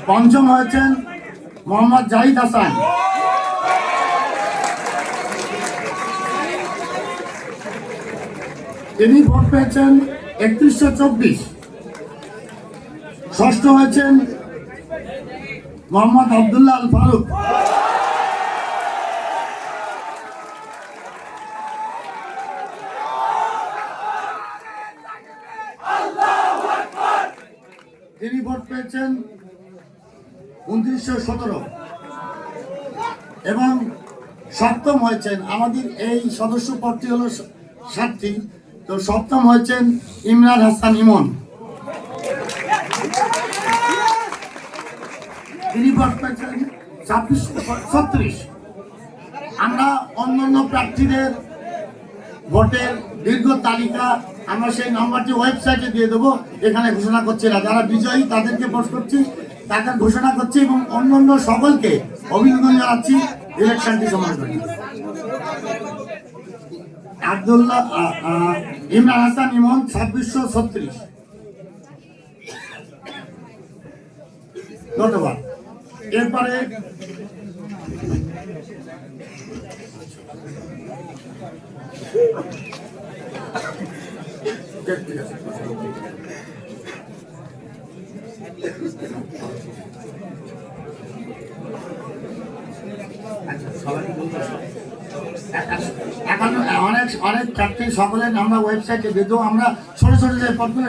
পঞ্চম হয়েছেন মোহাম্মদ জাহিদ হাসান। তিনি ভোট পেয়েছেন ৩১24। ষষ্ঠ হয়েছেন মোহাম্মদ আব্দুল্লাহ আল ফারুক। তিনি ভোট পেয়েছেন ২৯১৭। এবং সপ্তম হয়েছেন, আমাদের এই সদস্য পদটি হলো ৭টি, তো সপ্তম হয়েছেন ইমরান হাসান ইমন। তিনি ভোট পেয়েছেন ২৬৩৬। আমরা অন্যান্য প্রার্থীদের ভোটের দীর্ঘ তালিকা আমরা সেই নম্বরটি ওয়েবসাইটে দিয়ে দেবো, এখানে ঘোষণা করছি না। যারা বিজয়ী তাদেরকে ভোট করছি, তাদের ঘোষণা করছি এবং অন্যান্য সকলকে অভিনন্দন জানাচ্ছি ইলেকশনটি সমাজ করে। আব্দুল্লাহ ইমরান হাসান ইমন ২৬৩৬। ধন্যবাদ। এরপরে এখন অনেক প্রার্থী সকলের আমরা ওয়েবসাইটে দিয়ে দেবো। আমরা ছোট ছোট যে পদগুলো